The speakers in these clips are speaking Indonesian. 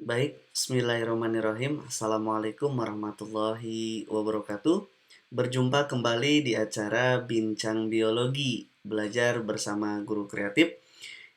Baik, bismillahirrahmanirrahim. Assalamualaikum warahmatullahi wabarakatuh. Berjumpa kembali di acara Bincang Biologi, belajar bersama guru kreatif.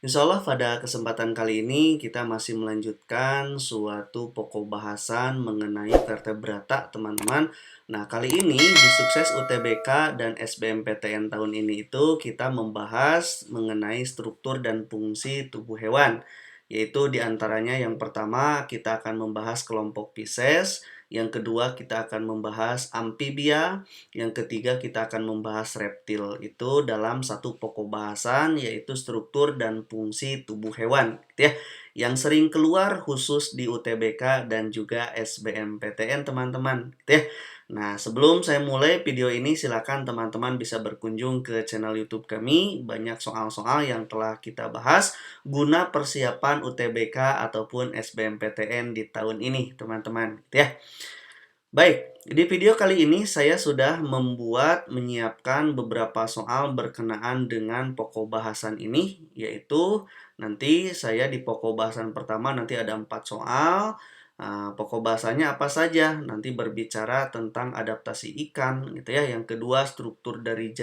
Insya Allah pada kesempatan kali ini kita masih melanjutkan suatu pokok bahasan mengenai vertebrata, teman-teman. Nah, kali ini di Sukses UTBK dan SBMPTN tahun ini itu kita membahas mengenai struktur dan fungsi tubuh hewan. Yaitu diantaranya yang pertama kita akan membahas kelompok Pisces, yang kedua kita akan membahas amfibia, yang ketiga kita akan membahas reptil. Itu dalam satu pokok bahasan yaitu struktur dan fungsi tubuh hewan, gitu ya. Yang sering keluar khusus di UTBK dan juga SBMPTN, teman-teman, gitu ya. Nah, sebelum saya mulai video ini, silakan teman-teman bisa berkunjung ke channel YouTube kami. Banyak soal-soal yang telah kita bahas guna persiapan UTBK ataupun SBMPTN di tahun ini, teman-teman, gitu ya. Baik, di video kali ini saya sudah menyiapkan beberapa soal berkenaan dengan pokok bahasan ini, yaitu nanti saya di pokok bahasan pertama nanti ada 4 soal. Pokok bahasanya apa saja? Nanti berbicara tentang adaptasi ikan, gitu ya. Yang kedua, struktur dari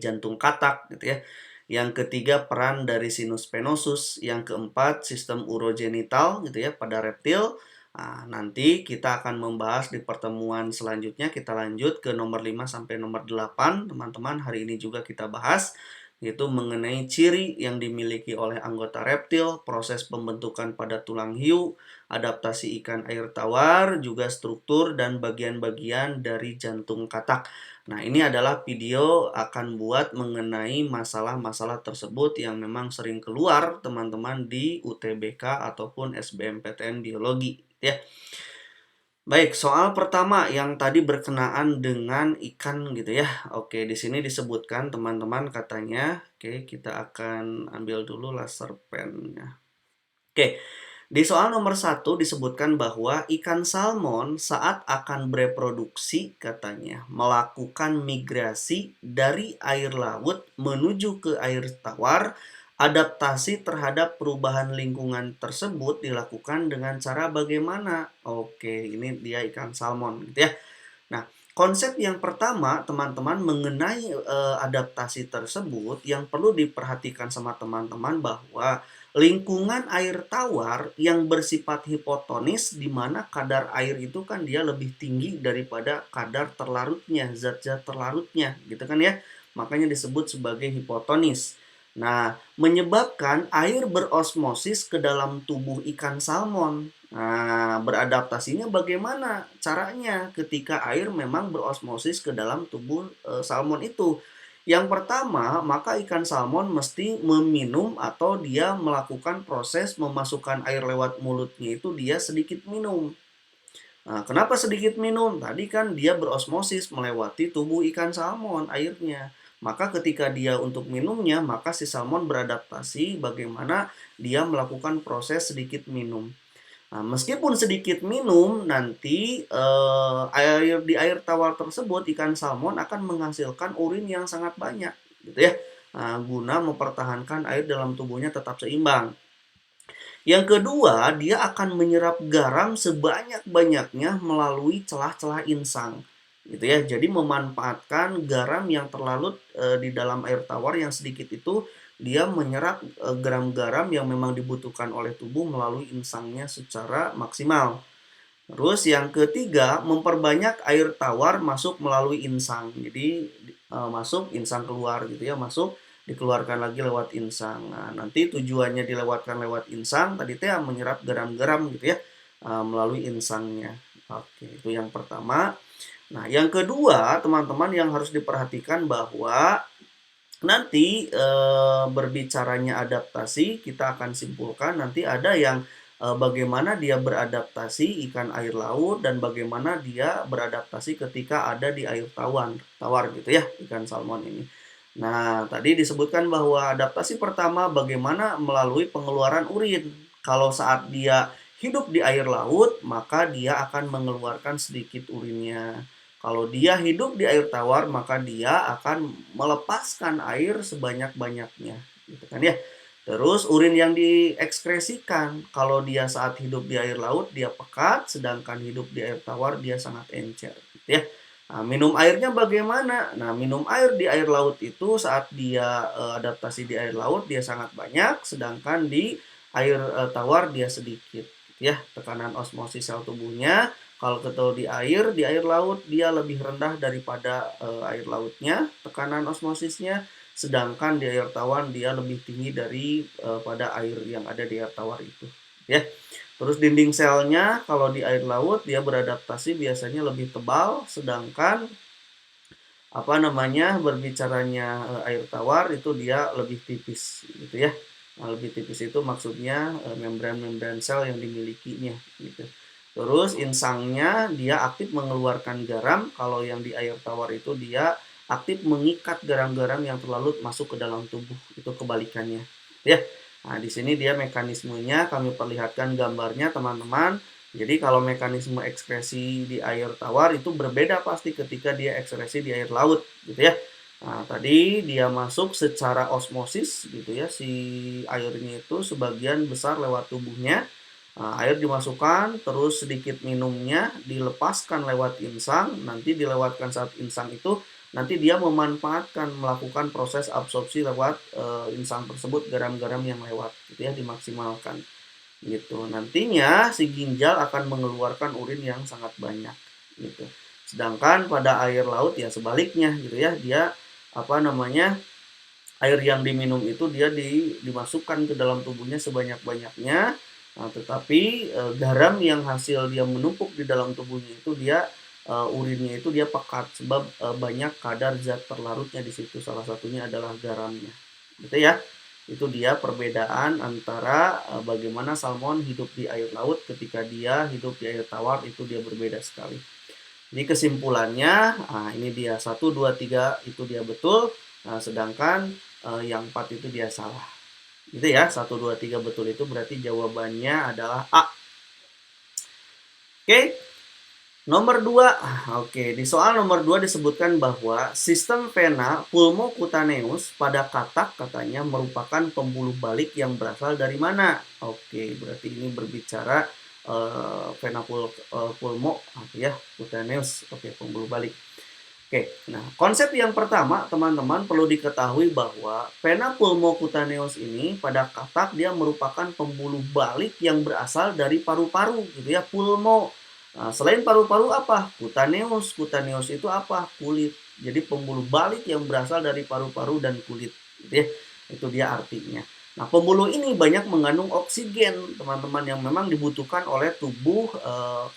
jantung katak, gitu ya. Yang ketiga, peran dari sinus venosus. Yang keempat, sistem urogenital, gitu ya, pada reptil. Nanti kita akan membahas di pertemuan selanjutnya. Kita lanjut ke nomor 5 sampai nomor 8, teman-teman. Hari ini juga kita bahas yaitu mengenai ciri yang dimiliki oleh anggota reptil, proses pembentukan pada tulang hiu, adaptasi ikan air tawar, juga struktur dan bagian-bagian dari jantung katak. Nah, ini adalah video akan buat mengenai masalah-masalah tersebut yang memang sering keluar teman-teman di UTBK ataupun SBMPTN biologi, ya. Baik, soal pertama yang tadi berkenaan dengan ikan gitu ya. Oke, di sini disebutkan teman-teman katanya. Oke, kita akan ambil dulu laser pennya. Oke, di soal nomor 1 disebutkan bahwa ikan salmon saat akan bereproduksi katanya melakukan migrasi dari air laut menuju ke air tawar. Adaptasi terhadap perubahan lingkungan tersebut dilakukan dengan cara bagaimana? Oke, ini dia ikan salmon gitu ya. Nah, konsep yang pertama teman-teman mengenai adaptasi tersebut yang perlu diperhatikan sama teman-teman bahwa lingkungan air tawar yang bersifat hipotonis di mana kadar air itu kan dia lebih tinggi daripada kadar terlarutnya, zat-zat terlarutnya, gitu kan ya. Makanya disebut sebagai hipotonis. Nah, menyebabkan air berosmosis ke dalam tubuh ikan salmon. Nah, beradaptasinya bagaimana caranya ketika air memang berosmosis ke dalam tubuh salmon itu? Yang pertama, maka ikan salmon mesti meminum atau dia melakukan proses memasukkan air lewat mulutnya itu dia sedikit minum. Nah, kenapa sedikit minum? Tadi kan dia berosmosis melewati tubuh ikan salmon airnya. Maka ketika dia untuk minumnya, maka si salmon beradaptasi bagaimana dia melakukan proses sedikit minum. Nah, meskipun sedikit minum, nanti air tawar tersebut ikan salmon akan menghasilkan urin yang sangat banyak, gitu ya. Guna mempertahankan air dalam tubuhnya tetap seimbang. Yang kedua, dia akan menyerap garam sebanyak-banyaknya melalui celah-celah insang. Gitu ya. Jadi memanfaatkan garam yang terlarut di dalam air tawar yang sedikit itu, dia menyerap garam-garam yang memang dibutuhkan oleh tubuh melalui insangnya secara maksimal. Terus yang ketiga, memperbanyak air tawar masuk melalui insang. Jadi masuk, insang keluar gitu ya, masuk dikeluarkan lagi lewat insang. Nah, nanti tujuannya dilewatkan lewat insang, tadi teh menyerap garam-garam gitu ya, melalui insangnya. Oke, itu yang pertama. Nah, yang kedua, teman-teman yang harus diperhatikan bahwa nanti berbicaranya adaptasi, kita akan simpulkan nanti ada yang bagaimana dia beradaptasi ikan air laut dan bagaimana dia beradaptasi ketika ada di air tawar gitu ya, ikan salmon ini. Nah, tadi disebutkan bahwa adaptasi pertama bagaimana melalui pengeluaran urin. Kalau saat dia hidup di air laut, maka dia akan mengeluarkan sedikit urinnya. Kalau dia hidup di air tawar, maka dia akan melepaskan air sebanyak-banyaknya, gitu kan ya. Terus urin yang diekskresikan, kalau dia saat hidup di air laut dia pekat, sedangkan hidup di air tawar dia sangat encer, gitu ya. Nah, minum airnya bagaimana? Nah, minum air di air laut itu saat dia adaptasi di air laut dia sangat banyak, sedangkan di air tawar dia sedikit, gitu ya. Tekanan osmosis sel tubuhnya kalau ketemu di air laut dia lebih rendah daripada air lautnya, tekanan osmosisnya. Sedangkan di air tawar dia lebih tinggi dari pada air yang ada di air tawar itu, ya. Terus dinding selnya kalau di air laut dia beradaptasi biasanya lebih tebal, sedangkan apa namanya berbicaranya air tawar itu dia lebih tipis, gitu ya. Nah, lebih tipis itu maksudnya membran-membran sel yang dimilikinya, gitu. Terus insangnya dia aktif mengeluarkan garam, kalau yang di air tawar itu dia aktif mengikat garam-garam yang terlalu masuk ke dalam tubuh, itu kebalikannya, ya. Nah, di sini dia mekanismenya kami perlihatkan gambarnya teman-teman. Jadi kalau mekanisme ekskresi di air tawar itu berbeda pasti ketika dia ekskresi di air laut, gitu ya. Nah, tadi dia masuk secara osmosis, gitu ya, si airnya itu sebagian besar lewat tubuhnya. Nah, air dimasukkan, terus sedikit minumnya dilepaskan lewat insang, nanti dilewatkan saat insang itu, nanti dia memanfaatkan melakukan proses absorpsi lewat insang tersebut, garam-garam yang lewat, gitu ya, dimaksimalkan gitu. Nantinya si ginjal akan mengeluarkan urin yang sangat banyak gitu. Sedangkan pada air laut ya sebaliknya gitu ya, dia apa namanya air yang diminum itu dia dimasukkan ke dalam tubuhnya sebanyak-banyaknya. Nah, tetapi garam yang hasil dia menumpuk di dalam tubuhnya itu dia urinnya itu dia pekat sebab banyak kadar zat terlarutnya di situ. Salah satunya adalah garamnya. Gitu ya. Itu dia perbedaan antara bagaimana salmon hidup di air laut ketika dia hidup di air tawar itu dia berbeda sekali. Jadi kesimpulannya, ini dia 1, 2, 3 itu dia betul, sedangkan yang 4 itu dia salah. Gitu ya, 1, 2, 3 betul itu berarti jawabannya adalah A. Oke, nomor 2, oke, di soal nomor 2 disebutkan bahwa sistem vena pulmocutaneus pada katak katanya merupakan pembuluh balik yang berasal dari mana? Oke, berarti ini berbicara vena pulmo ya, cutaneus. Oke, pembuluh balik. Oke, nah konsep yang pertama teman-teman perlu diketahui bahwa vena pulmocutaneus ini pada katak dia merupakan pembuluh balik yang berasal dari paru-paru gitu ya, pulmo. Nah, selain paru-paru apa? Cutaneus. Cutaneus itu apa? Kulit. Jadi pembuluh balik yang berasal dari paru-paru dan kulit gitu ya. Itu dia artinya. Nah, pembuluh ini banyak mengandung oksigen, teman-teman, yang memang dibutuhkan oleh tubuh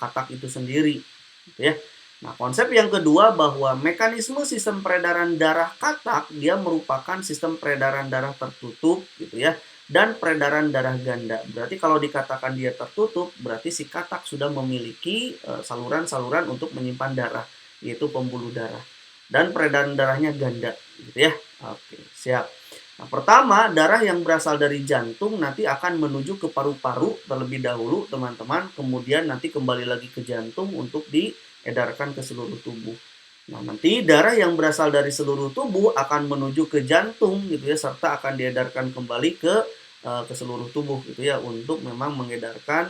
katak itu sendiri gitu ya. Nah, konsep yang kedua bahwa mekanisme sistem peredaran darah katak dia merupakan sistem peredaran darah tertutup gitu ya dan peredaran darah ganda. Berarti kalau dikatakan dia tertutup berarti si katak sudah memiliki saluran-saluran untuk menyimpan darah yaitu pembuluh darah dan peredaran darahnya ganda gitu ya. Oke, siap. Nah, pertama, darah yang berasal dari jantung nanti akan menuju ke paru-paru terlebih dahulu, teman-teman. Kemudian nanti kembali lagi ke jantung untuk diedarkan ke seluruh tubuh. Nah, nanti darah yang berasal dari seluruh tubuh akan menuju ke jantung gitu ya, serta akan diedarkan kembali ke seluruh tubuh gitu ya untuk memang mengedarkan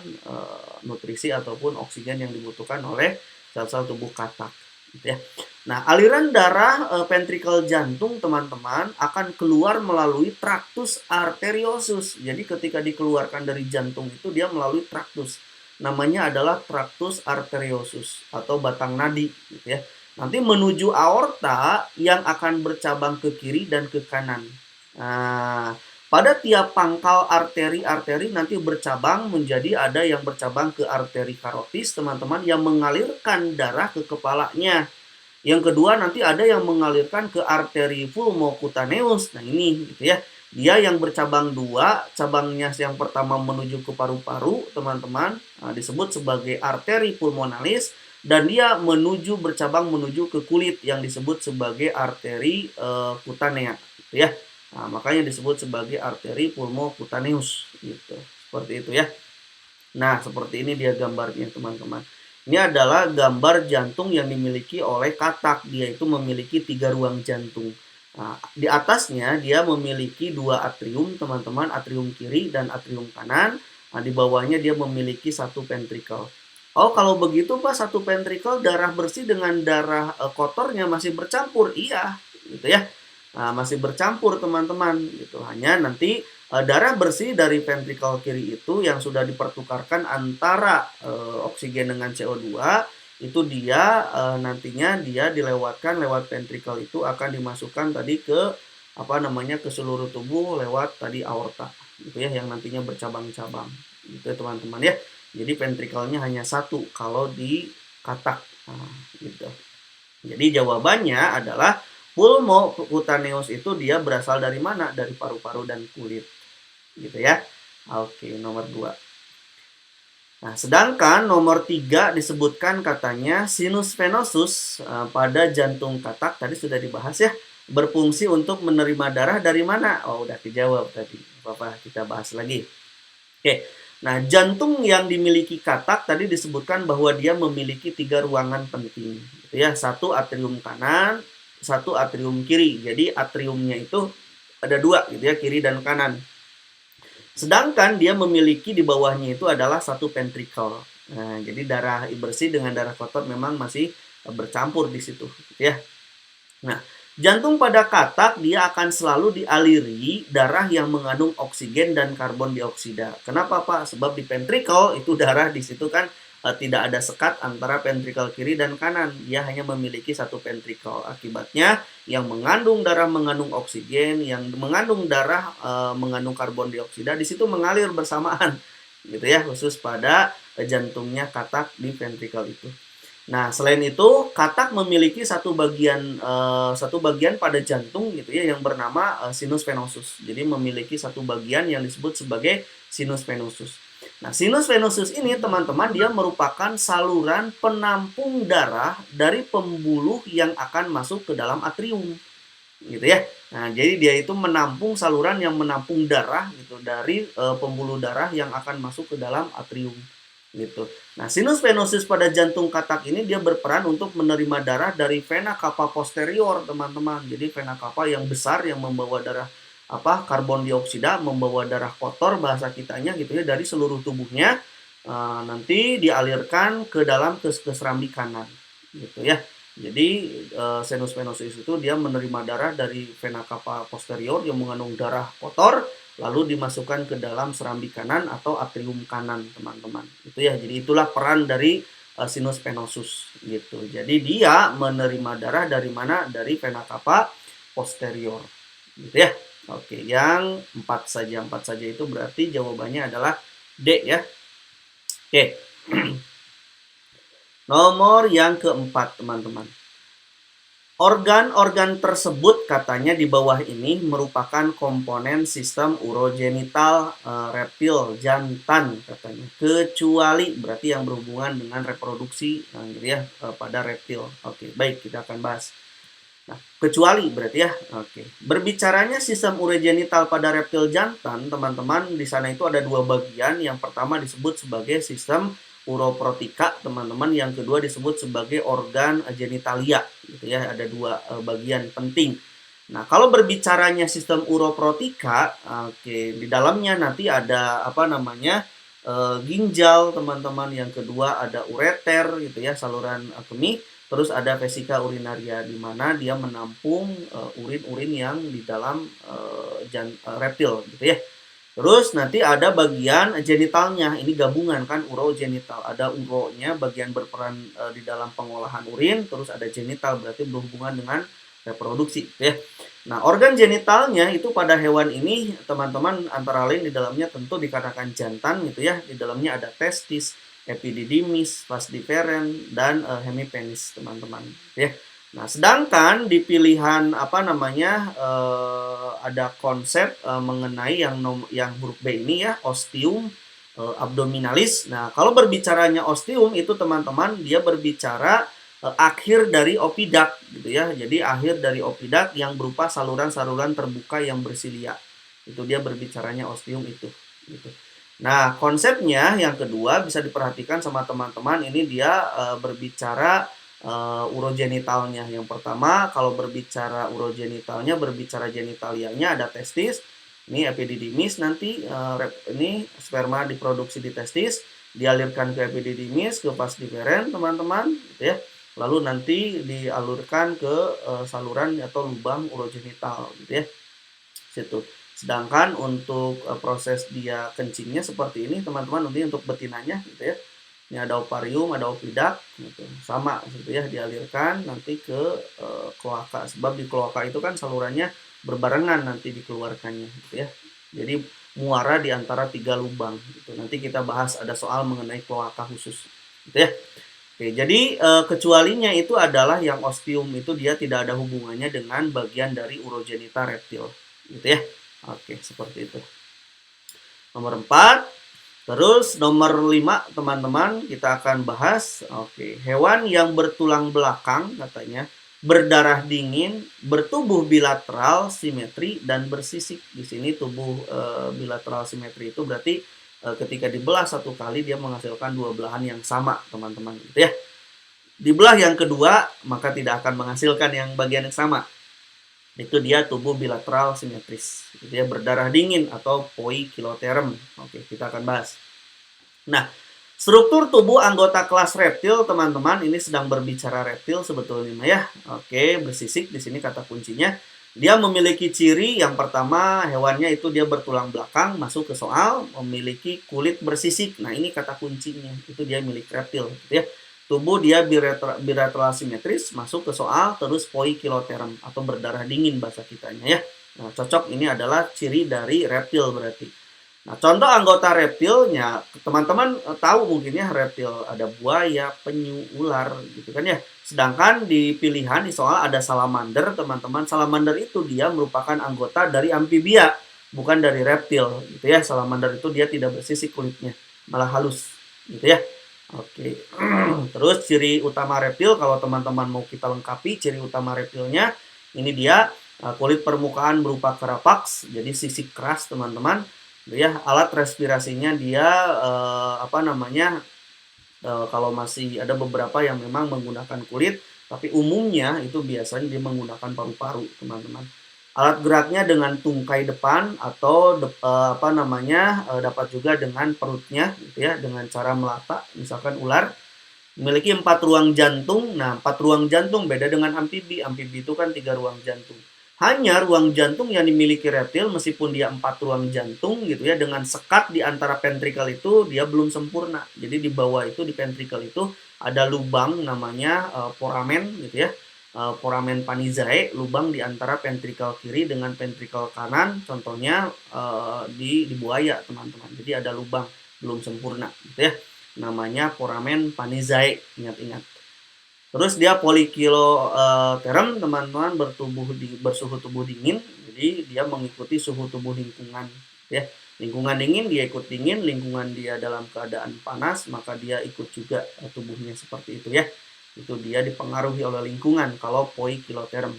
nutrisi ataupun oksigen yang dibutuhkan oleh sel-sel tubuh katak gitu ya. Nah, aliran darah ventrikel jantung teman-teman akan keluar melalui tractus arteriosus. Jadi ketika dikeluarkan dari jantung itu dia melalui tractus. Namanya adalah tractus arteriosus atau batang nadi gitu ya. Nanti menuju aorta yang akan bercabang ke kiri dan ke kanan. Nah, pada tiap pangkal arteri-arteri nanti bercabang menjadi ada yang bercabang ke arteri karotis teman-teman yang mengalirkan darah ke kepalanya. Yang kedua nanti ada yang mengalirkan ke arteri pulmocutaneus. Nah ini gitu ya. Dia yang bercabang dua, cabangnya yang pertama menuju ke paru-paru, teman-teman, disebut sebagai arteri pulmonalis dan dia bercabang menuju ke kulit yang disebut sebagai arteri kutanea, gitu ya. Nah, makanya disebut sebagai arteri pulmocutaneus gitu. Seperti itu ya. Nah, seperti ini dia gambarnya, teman-teman. Ini adalah gambar jantung yang dimiliki oleh katak. Dia itu memiliki 3 ruang jantung. Nah, di atasnya dia memiliki dua atrium, teman-teman, atrium kiri dan atrium kanan. Nah, di bawahnya dia memiliki satu ventricle. Oh, kalau begitu Pak, satu ventricle darah bersih dengan darah kotornya masih bercampur. Iya, gitu ya. Nah, masih bercampur, teman-teman, gitu. Hanya nanti darah bersih dari ventricle kiri itu yang sudah dipertukarkan antara oksigen dengan CO2 itu dia nantinya dia dilewatkan lewat ventricle itu akan dimasukkan tadi ke apa namanya ke seluruh tubuh lewat tadi aorta gitu ya yang nantinya bercabang-cabang gitu ya teman-teman ya. Jadi ventricle-nya hanya satu kalau di katak. Nah, gitu. Jadi jawabannya adalah pulmocutaneous itu dia berasal dari mana? Dari paru-paru dan kulit. Gitu ya. Oke, nomor 2. Nah, sedangkan nomor 3 disebutkan katanya sinus venosus pada jantung katak tadi sudah dibahas ya, berfungsi untuk menerima darah dari mana? Oh, udah dijawab tadi. Bapak kita bahas lagi. Oke. Nah, jantung yang dimiliki katak tadi disebutkan bahwa dia memiliki 3 ruangan penting, gitu ya. Satu atrium kanan, satu atrium kiri. Jadi atriumnya itu ada 2 gitu ya, kiri dan kanan. Sedangkan dia memiliki di bawahnya itu adalah satu ventricle. Nah, jadi darah bersih dengan darah kotor memang masih bercampur di situ, ya. Nah, jantung pada katak dia akan selalu dialiri darah yang mengandung oksigen dan karbon dioksida. Kenapa Pak? Sebab di ventricle itu darah di situ kan tidak ada sekat antara ventricle kiri dan kanan. Dia hanya memiliki satu ventricle. Akibatnya yang mengandung darah mengandung oksigen, yang mengandung darah mengandung karbon dioksida di situ mengalir bersamaan. Gitu ya, khusus pada jantungnya katak di ventricle itu. Nah, selain itu, katak memiliki satu bagian pada jantung gitu ya yang bernama sinus venosus. Jadi memiliki satu bagian yang disebut sebagai sinus venosus. Nah, sinus venosus ini teman-teman dia merupakan saluran penampung darah dari pembuluh yang akan masuk ke dalam atrium. Gitu ya. Nah, jadi dia itu menampung saluran yang menampung darah gitu dari pembuluh darah yang akan masuk ke dalam atrium gitu. Nah, sinus venosus pada jantung katak ini dia berperan untuk menerima darah dari vena cava posterior, teman-teman. Jadi vena cava yang besar yang membawa darah karbon dioksida, membawa darah kotor bahasa kitanya gitu ya dari seluruh tubuhnya nanti dialirkan ke dalam ke serambi kanan gitu ya. Jadi sinus venosus itu dia menerima darah dari vena cava posterior yang mengandung darah kotor lalu dimasukkan ke dalam serambi kanan atau atrium kanan, teman-teman. Itu ya. Jadi itulah peran dari sinus venosus gitu. Jadi dia menerima darah dari mana? Dari vena cava posterior. Gitu ya. Oke, yang 4 saja. 4 saja itu berarti jawabannya adalah D ya. Oke. Nomor yang keempat, teman-teman. Organ-organ tersebut katanya di bawah ini merupakan komponen sistem urogenital reptil jantan katanya. Kecuali berarti yang berhubungan dengan reproduksi gitu ya pada reptil. Oke, baik kita akan bahas. Nah, kecuali berarti ya. Oke. Berbicaranya sistem urogenital pada reptil jantan, teman-teman, di sana itu ada 2 bagian. Yang pertama disebut sebagai sistem uroprotika, teman-teman. Yang kedua disebut sebagai organ genitalia, gitu ya. Ada 2 bagian penting. Nah, kalau berbicaranya sistem uroprotika, oke, di dalamnya nanti ada ginjal, teman-teman. Yang kedua ada ureter, gitu ya, saluran kemih. Terus ada vesika urinaria di mana dia menampung urin-urin yang di dalam reptil gitu ya. Terus nanti ada bagian genitalnya, ini gabungan kan urogenital. Ada uronya bagian berperan di dalam pengolahan urin, terus ada genital berarti berhubungan dengan reproduksi gitu ya. Nah, organ genitalnya itu pada hewan ini teman-teman antara lain di dalamnya tentu dikatakan jantan gitu ya. Di dalamnya ada testis, epididymis, vas deferens dan hemipenis teman-teman ya. Nah, sedangkan di pilihan ada konsep mengenai yang huruf B ini ya, ostium abdominalis. Nah, kalau berbicaranya ostium itu teman-teman dia berbicara akhir dari opidak gitu ya. Jadi akhir dari opidak yang berupa saluran-saluran terbuka yang bersilia. Itu dia berbicaranya ostium itu gitu. Nah, konsepnya yang kedua bisa diperhatikan sama teman-teman ini dia berbicara urogenitalnya. Yang pertama, kalau berbicara urogenitalnya, berbicara genitalianya ada testis. Ini epididymis nanti ini sperma diproduksi di testis, dialirkan ke epididymis, ke vas deferens teman-teman, gitu ya. Lalu nanti dialurkan ke saluran atau lubang urogenital, gitu ya. Situ. Sedangkan untuk proses dia kencingnya seperti ini teman-teman, nanti untuk betinanya, gitu ya. Ini ada ovarium, ada oviduct, gitu. Sama gitu ya, dialirkan nanti ke kloaka. Sebab di kloaka itu kan salurannya berbarengan nanti dikeluarkannya, gitu ya. Jadi muara di antara 3 lubang, gitu. Nanti kita bahas ada soal mengenai kloaka khusus, gitu ya. Oke, jadi kecualinya itu adalah yang ostium itu dia tidak ada hubungannya dengan bagian dari urogenita reptil, gitu ya. Oke, seperti itu. Nomor 4. Terus nomor 5 teman-teman kita akan bahas. Oke, hewan yang bertulang belakang katanya berdarah dingin, bertubuh bilateral simetri dan bersisik. Di sini tubuh bilateral simetri itu berarti ketika dibelah satu kali dia menghasilkan 2 belahan yang sama, teman-teman, gitu ya. Dibelah yang kedua maka tidak akan menghasilkan yang bagian yang sama. Itu dia tubuh bilateral simetris, itu dia berdarah dingin atau poikiloterm. Oke, kita akan bahas. Nah, struktur tubuh anggota kelas reptil teman-teman, ini sedang berbicara reptil sebetulnya ya. Oke, bersisik di sini kata kuncinya. Dia memiliki ciri yang pertama, hewannya itu dia bertulang belakang, masuk ke soal, memiliki kulit bersisik. Nah, ini kata kuncinya, itu dia milik reptil, gitu ya. Tubuh dia bilateral simetris, masuk ke soal, terus poikiloterm atau berdarah dingin bahasa kitanya ya. Nah, cocok, ini adalah ciri dari reptil berarti. Nah, contoh anggota reptilnya, teman-teman tahu mungkin ya, reptil ada buaya, penyu, ular gitu kan ya. Sedangkan di pilihan di soal ada salamander, teman-teman. Salamander itu dia merupakan anggota dari amfibia, bukan dari reptil gitu ya. Salamander itu dia tidak bersisik kulitnya, malah halus gitu ya. Oke. Terus ciri utama reptil, kalau teman-teman mau kita lengkapi ciri utama reptilnya, ini dia kulit permukaan berupa carapax, jadi sisik keras teman-teman. Ya, alat respirasinya dia kalau masih ada beberapa yang memang menggunakan kulit, tapi umumnya itu biasanya dia menggunakan paru-paru, teman-teman. Alat geraknya dengan tungkai depan atau dapat juga dengan perutnya, gitu ya, dengan cara melata. Misalkan ular memiliki 4 ruang jantung. Nah, 4 ruang jantung beda dengan amfibi. Amfibi itu kan 3 ruang jantung. Hanya ruang jantung yang dimiliki reptil, meskipun dia 4 ruang jantung gitu ya, dengan sekat di antara ventrikel itu dia belum sempurna. Jadi di bawah itu, di ventrikel itu ada lubang namanya foramen gitu ya. Foramen Panizae, lubang di antara ventrikel kiri dengan ventrikel kanan, contohnya di buaya teman-teman. Jadi ada lubang belum sempurna gitu ya, namanya foramen Panizae, ingat-ingat. Terus dia poikiloterm teman-teman, bersuhu tubuh dingin, jadi dia mengikuti suhu tubuh lingkungan ya. Lingkungan dingin dia ikut dingin, lingkungan dia dalam keadaan panas maka dia ikut juga tubuhnya seperti itu ya. Itu dia dipengaruhi oleh lingkungan kalau poikiloterm.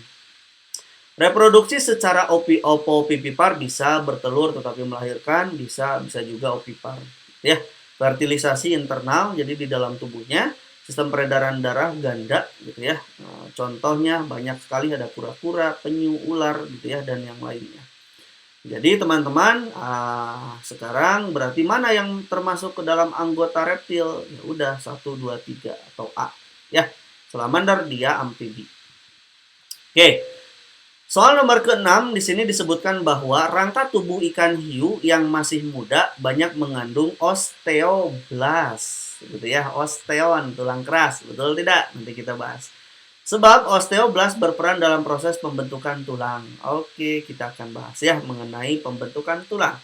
Reproduksi secara opopipipar, bisa bertelur tetapi melahirkan, bisa juga opipar ya. Fertilisasi internal, jadi di dalam tubuhnya. Sistem peredaran darah ganda gitu ya. Contohnya banyak sekali, ada kura-kura, penyu, ular gitu ya, dan yang lainnya. Jadi teman-teman, sekarang berarti mana yang termasuk ke dalam anggota reptil? Ya udah 1, 2, 3 atau A ya. Salamander dia amfibi. Oke. Soal nomor ke-6 di sini disebutkan bahwa rangka tubuh ikan hiu yang masih muda banyak mengandung osteoblast, gitu ya, osteon, tulang keras, betul tidak? Nanti kita bahas. Sebab osteoblast berperan dalam proses pembentukan tulang. Oke, kita akan bahas ya mengenai pembentukan tulang.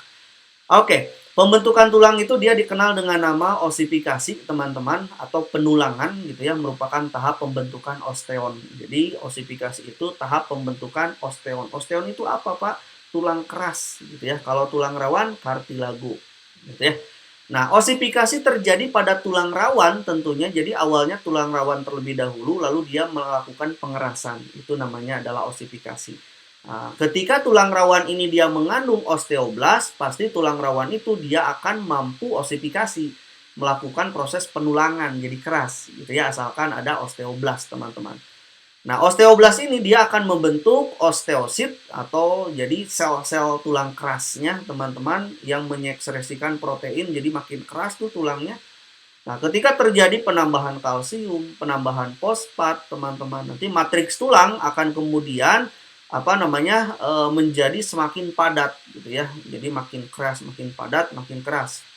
Oke, pembentukan tulang itu dia dikenal dengan nama osifikasi teman-teman, atau penulangan gitu ya, merupakan tahap pembentukan osteon. Jadi osifikasi itu tahap pembentukan osteon. Osteon itu apa Pak? Tulang keras gitu ya. Kalau tulang rawan, kartilago gitu ya. Nah, osifikasi terjadi pada tulang rawan tentunya. Jadi awalnya tulang rawan terlebih dahulu, lalu dia melakukan pengerasan. Itu namanya adalah osifikasi. Nah, ketika tulang rawan ini dia mengandung osteoblast, pasti tulang rawan itu dia akan mampu osifikasi. melakukan proses penulangan jadi keras gitu ya, asalkan ada osteoblast teman-teman. Nah, osteoblast ini dia akan membentuk osteosit atau jadi sel-sel tulang kerasnya teman-teman yang mengekspresikan protein, jadi makin keras tuh tulangnya. Nah, ketika terjadi penambahan kalsium, penambahan fosfat, teman-teman, nanti matriks tulang akan kemudian menjadi semakin padat gitu ya. Jadi makin keras, makin padat, makin keras.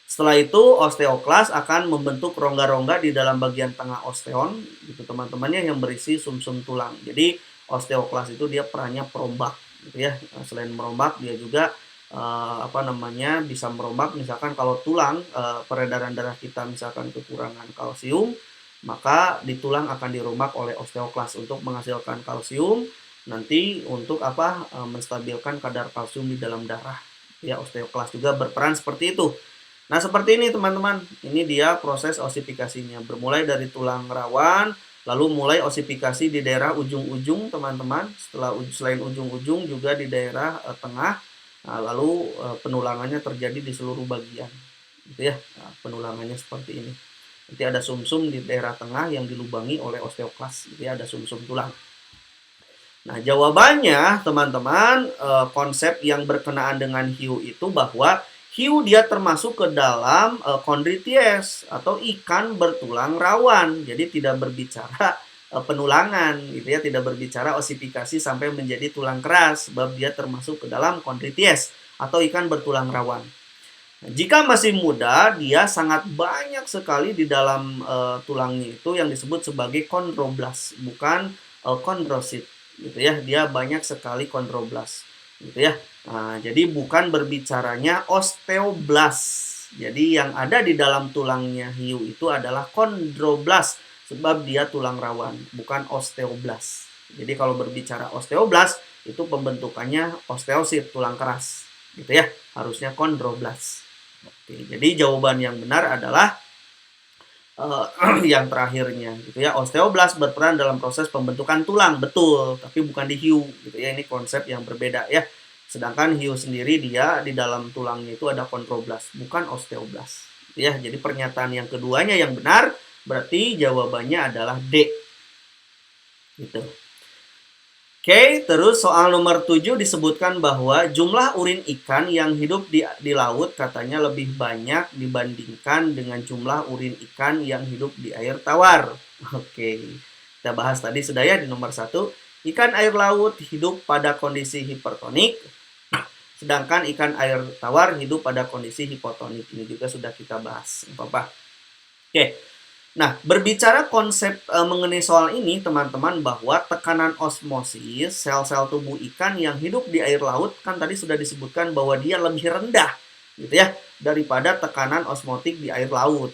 Setelah itu osteoklas akan membentuk rongga-rongga di dalam bagian tengah osteon gitu teman-temannya yang berisi sumsum tulang. Jadi osteoklas itu dia perannya perombak gitu ya. Selain merombak dia juga bisa merombak misalkan kalau tulang peredaran darah kita misalkan kekurangan kalsium, maka di tulang akan dirombak oleh osteoklas untuk menghasilkan kalsium, nanti untuk menstabilkan kadar kalsium di dalam darah. Ya, osteoklas juga berperan seperti itu. Nah, seperti ini teman-teman. Ini dia proses osifikasinya. Bermulai dari tulang rawan, lalu mulai osifikasi di daerah ujung-ujung teman-teman. Selain ujung-ujung juga di daerah tengah. Nah, lalu penulangannya terjadi di seluruh bagian. Gitu ya. Nah, penulangannya seperti ini. Nanti ada sumsum di daerah tengah yang dilubangi oleh osteoklas. Gitu ya, ada sumsum tulang. Nah, jawabannya teman-teman, konsep yang berkenaan dengan hiu itu bahwa hiu dia termasuk ke dalam chondrites atau ikan bertulang rawan. Jadi tidak berbicara penulangan gitu ya, tidak berbicara osifikasi sampai menjadi tulang keras sebab dia termasuk ke dalam chondrites atau ikan bertulang rawan. Nah, jika masih muda, dia sangat banyak sekali di dalam tulangnya itu yang disebut sebagai chondroblast, bukan chondrosit gitu ya. Dia banyak sekali chondroblast gitu ya. Nah, jadi bukan berbicaranya osteoblast. Jadi yang ada di dalam tulangnya hiu itu adalah chondroblast sebab dia tulang rawan, bukan osteoblast. Jadi kalau berbicara osteoblast itu pembentukannya osteosit, tulang keras. Gitu ya. Harusnya chondroblast. Oke, jadi jawaban yang benar adalah yang terakhirnya gitu ya. Osteoblast berperan dalam proses pembentukan tulang, betul, tapi bukan di hiu gitu ya. Ini konsep yang berbeda ya. Sedangkan hiu sendiri dia di dalam tulangnya itu ada chondroblast, bukan osteoblast. Gitu ya. Jadi pernyataan yang keduanya yang benar, berarti jawabannya adalah D. Gitu. Oke, terus soal nomor 7 disebutkan bahwa jumlah urin ikan yang hidup di laut katanya lebih banyak dibandingkan dengan jumlah urin ikan yang hidup di air tawar. Oke, kita bahas tadi sudah ya di nomor 1. Ikan air laut hidup pada kondisi hipertonik, sedangkan ikan air tawar hidup pada kondisi hipotonik. Ini juga sudah kita bahas. Apa-apa. Oke. Nah, berbicara konsep mengenai soal ini, teman-teman, bahwa tekanan osmosis sel-sel tubuh ikan yang hidup di air laut kan tadi sudah disebutkan bahwa dia lebih rendah, gitu ya, daripada tekanan osmotik di air laut.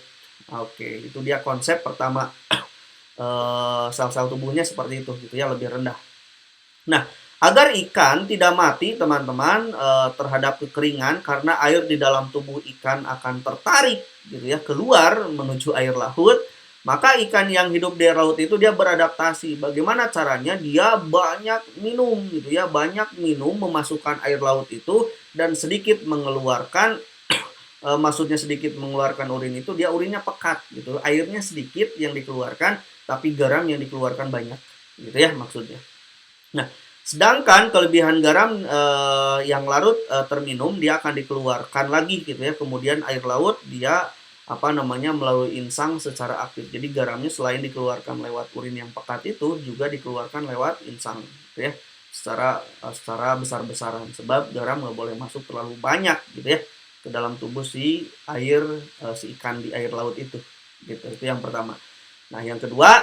Oke, itu dia konsep pertama. Sel-sel tubuhnya seperti itu, gitu ya, lebih rendah. Nah, agar ikan tidak mati, teman-teman, terhadap kekeringan karena air di dalam tubuh ikan akan tertarik, gitu ya, keluar menuju air laut. Maka ikan yang hidup di air laut itu dia beradaptasi. Bagaimana caranya? Dia banyak minum gitu ya, banyak minum memasukkan air laut itu dan sedikit mengeluarkan maksudnya sedikit mengeluarkan urin itu dia urinnya pekat gitu. Airnya sedikit yang dikeluarkan tapi garam yang dikeluarkan banyak. Gitu ya maksudnya. Nah, sedangkan kelebihan garam yang larut terminum dia akan dikeluarkan lagi gitu ya. Kemudian air laut dia melalui insang secara aktif. Jadi garamnya selain dikeluarkan lewat urin yang pekat itu juga dikeluarkan lewat insang, gitu ya, secara besar-besaran. Sebab garam nggak boleh masuk terlalu banyak, gitu ya, ke dalam tubuh si ikan di air laut itu, gitu. Itu yang pertama. Nah, yang kedua,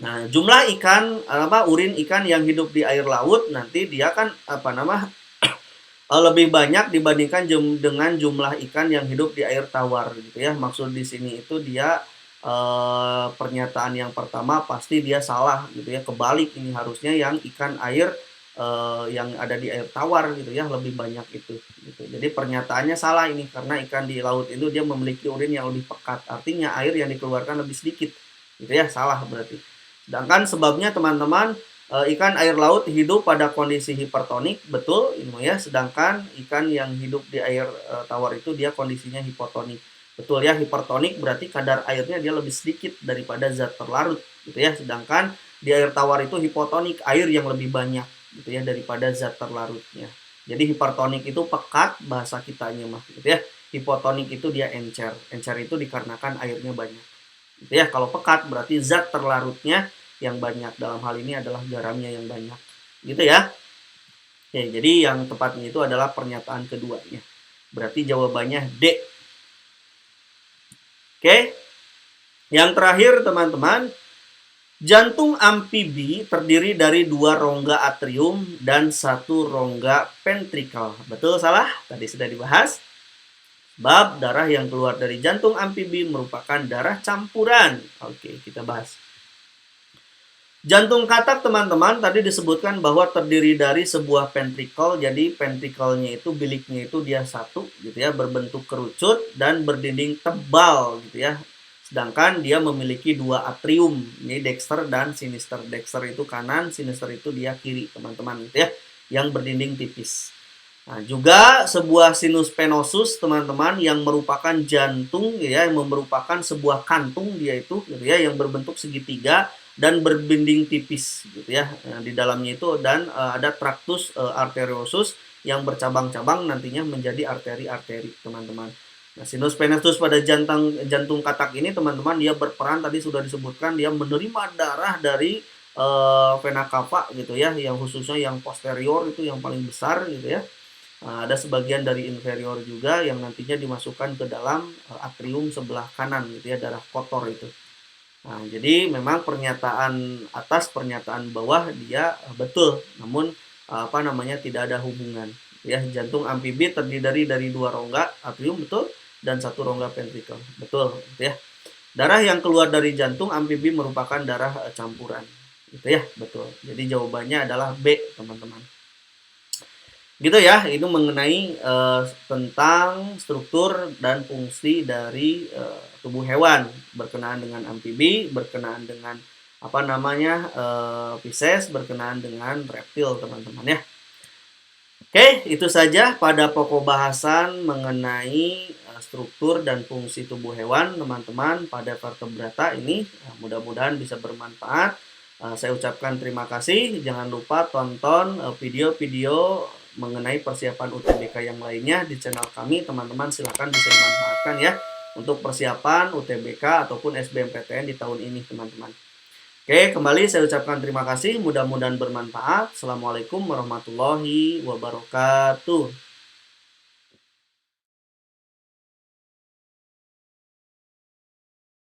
nah jumlah ikan urin ikan yang hidup di air laut nanti dia kan lebih banyak dibandingkan dengan jumlah ikan yang hidup di air tawar gitu ya. Maksud di sini itu dia pernyataan yang pertama pasti dia salah gitu ya. Kebalik ini harusnya yang ikan air yang ada di air tawar gitu ya lebih banyak itu gitu. Jadi pernyataannya salah ini karena ikan di laut itu dia memiliki urin yang lebih pekat. Artinya air yang dikeluarkan lebih sedikit gitu ya, salah berarti. Sedangkan sebabnya teman-teman Ikan air laut hidup pada kondisi hipertonik, betul ini ya. Sedangkan ikan yang hidup di air tawar itu dia kondisinya hipotonik. Betul ya, hipertonik berarti kadar airnya dia lebih sedikit daripada zat terlarut gitu ya. Sedangkan di air tawar itu hipotonik, air yang lebih banyak gitu ya daripada zat terlarutnya. Jadi hipertonik itu pekat bahasa kitanya mah gitu ya. Hipotonik itu dia encer. Encer itu dikarenakan airnya banyak. Gitu ya. Kalau pekat berarti zat terlarutnya yang banyak, dalam hal ini adalah garamnya yang banyak gitu ya. Oke, jadi yang tepatnya itu adalah pernyataan keduanya, berarti jawabannya D. Oke, yang terakhir teman-teman, jantung amfibi terdiri dari 2 rongga atrium dan 1 rongga ventrikel. Betul salah? Tadi sudah dibahas. Bab darah yang keluar dari jantung amfibi merupakan darah campuran. Oke, kita bahas. Jantung katak teman-teman tadi disebutkan bahwa terdiri dari sebuah ventrikel. Jadi ventrikelnya itu, biliknya itu dia satu gitu ya, berbentuk kerucut dan berdinding tebal gitu ya. Sedangkan dia memiliki 2 atrium, ini dexter dan sinister. Dexter itu kanan, sinister itu dia kiri teman-teman gitu ya, yang berdinding tipis. Nah, juga sebuah sinus venosus teman-teman yang merupakan jantung ya, yang merupakan sebuah kantung dia itu gitu ya, yang berbentuk segitiga dan berbinding tipis gitu ya. Nah, di dalamnya itu dan ada tractus arteriosus yang bercabang-cabang nantinya menjadi arteri-arteri teman-teman. Nah, sinus venosus pada jantung katak ini teman-teman dia berperan, tadi sudah disebutkan, dia menerima darah dari vena cava gitu ya, yang khususnya yang posterior itu yang paling besar gitu ya. Nah, ada sebagian dari inferior juga yang nantinya dimasukkan ke dalam atrium sebelah kanan gitu ya, darah kotor itu. Nah, jadi memang pernyataan atas, pernyataan bawah dia betul, namun tidak ada hubungan. Ya, jantung amfibi terdiri dari 2 rongga atrium, betul, dan 1 rongga ventrikel, betul, gitu ya. Darah yang keluar dari jantung amfibi merupakan darah campuran, gitu ya, betul. Jadi jawabannya adalah B, teman-teman. Gitu ya, itu mengenai tentang struktur dan fungsi dari tubuh hewan berkenaan dengan amfibi, berkenaan dengan Pisces, berkenaan dengan reptil teman-teman ya. Oke, itu saja pada pokok bahasan mengenai struktur dan fungsi tubuh hewan teman-teman pada vertebrata ini. Mudah-mudahan bisa bermanfaat. Saya ucapkan terima kasih. Jangan lupa tonton video-video mengenai persiapan UTBK yang lainnya di channel kami teman-teman. Silahkan bisa dimanfaatkan ya untuk persiapan UTBK ataupun SBMPTN di tahun ini teman-teman. Oke, kembali saya ucapkan terima kasih. Mudah-mudahan bermanfaat. Assalamualaikum warahmatullahi wabarakatuh.